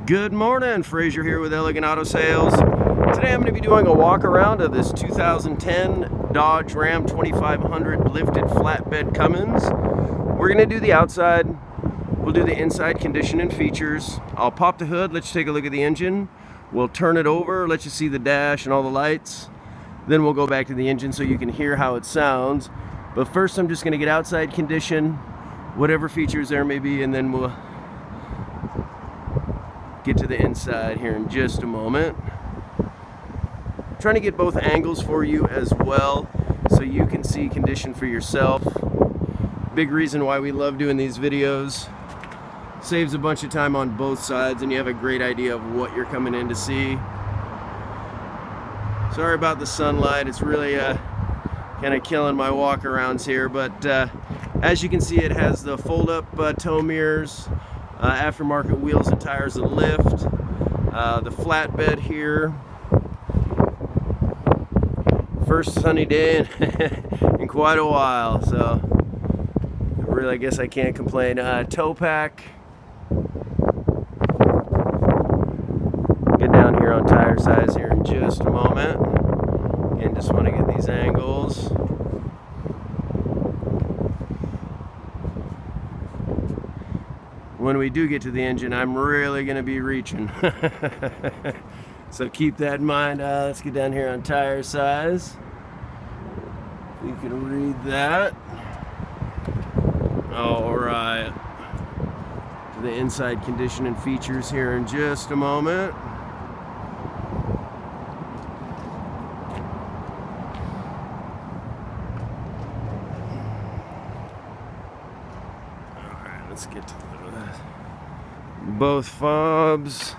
Good morning, Frazier here with Elegant Auto Sales. Today I'm going to be doing a walk around of this 2010 Dodge Ram 2500 lifted flatbed Cummins. We're going to do the outside, we'll do the inside condition and features. I'll pop the hood, let you take a look at the engine. We'll turn it over, let you see the dash and all the lights. Then we'll go back to the engine so you can hear how it sounds. But first I'm just going to get outside condition, whatever features there may be, and then we'll get to the inside here in just a moment. Trying to get both angles for you as well so you can see condition for yourself. Big reason why we love doing these videos. Saves a bunch of time on both sides and you have a great idea of what you're coming in to see. Sorry about the sunlight, it's really kind of killing my walk arounds here, but as you can see, it has the fold-up tow mirrors, aftermarket wheels and tires that lift, the flatbed here. First sunny day in quite a while, so really I guess I can't complain. Tow pack. Get down here on tire size here in just a moment. Again, just want to get these angles. When we do get to the engine, I'm really going to be reaching. So keep that in mind. Let's get down here on tire size. You can read that. All right. The inside condition and features here in just a moment. All right, let's get to both fobs.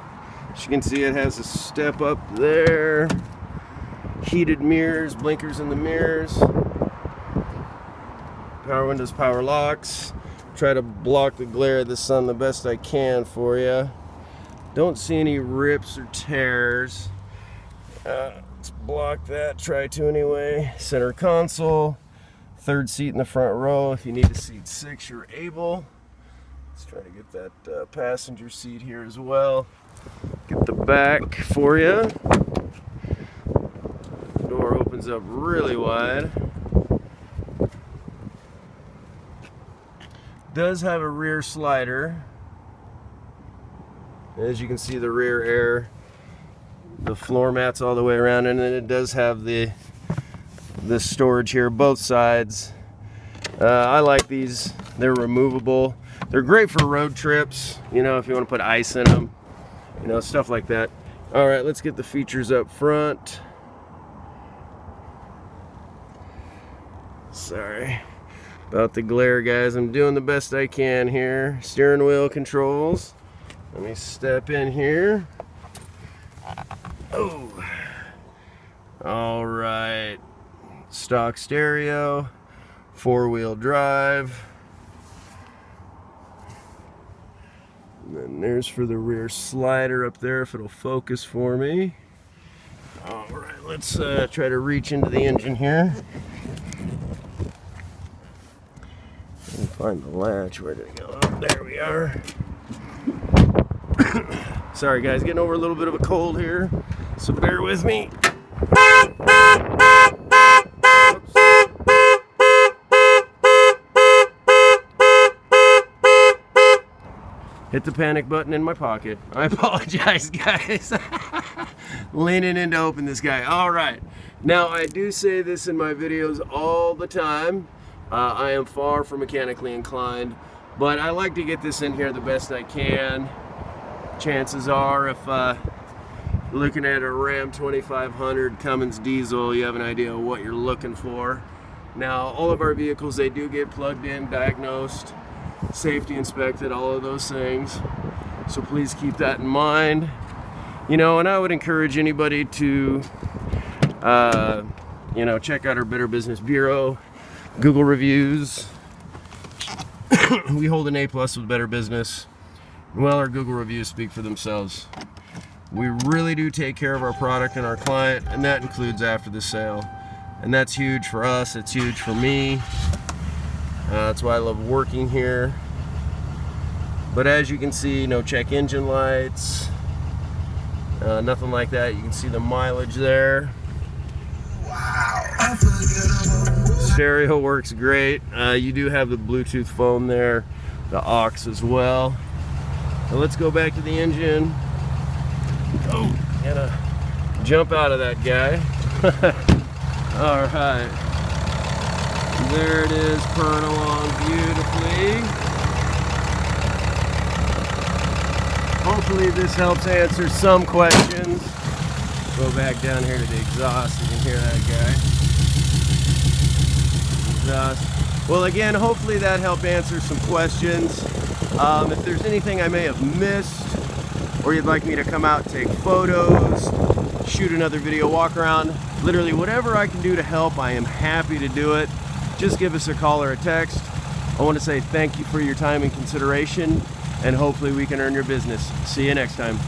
As you can see, it has a step up there. Heated mirrors, blinkers in the mirrors. Power windows, power locks. Try to block the glare of the sun the best I can for you. Don't see any rips or tears. Let's block that, try to anyway. Center console. Third seat in the front row. If you need a seat 6, you're able. Let's try to get that passenger seat here as well. Get the back for you. The door opens up really wide. Does have a rear slider. As you can see, the rear air, the floor mats all the way around, and then it does have the storage here, both sides. I like these. They're removable. They're great for road trips, you know, if you want to put ice in them, you know, stuff like that. All right, let's get the features up front. Sorry about the glare, guys. I'm doing the best I can here. Steering wheel controls. Let me step in here. Oh. All right. Stock stereo, 4-wheel drive. And then there's for the rear slider up there, if it'll focus for me. All right, let's try to reach into the engine here. And find the latch. Where did it go? Oh, there we are. Sorry guys, getting over a little bit of a cold here, so bear with me. Hit the panic button in my pocket. I apologize, guys. Leaning in to open this guy. All right. Now, I do say this in my videos all the time. I am far from mechanically inclined, but I like to get this in here the best I can. Chances are, if looking at a Ram 2500 Cummins diesel, you have an idea of what you're looking for. Now, all of our vehicles, they do get plugged in, diagnosed, safety inspected, all of those things, so please keep that in mind. You know, and I would encourage anybody to you know, check out our Better Business Bureau, Google reviews. We hold an A+ with Better Business. Well, our Google reviews speak for themselves. We really do take care of our product and our client, and that includes after the sale, and that's huge for us. It's huge for me. That's why I love working here. But as you can see, no check engine lights, nothing like that. You can see the mileage there. Wow. Stereo works great. You do have the Bluetooth phone there, the aux as well. Now let's go back to the engine. Oh, gotta jump out of that guy. All right. There it is, purring along beautifully. Hopefully this helps answer some questions. Go back down here to the exhaust. You can hear that guy. Exhaust. Well, again, hopefully that helped answer some questions. If there's anything I may have missed, or you'd like me to come out, take photos, shoot another video walk around, literally whatever I can do to help, I am happy to do it. Just give us a call or a text. I want to say thank you for your time and consideration, and hopefully we can earn your business. See you next time.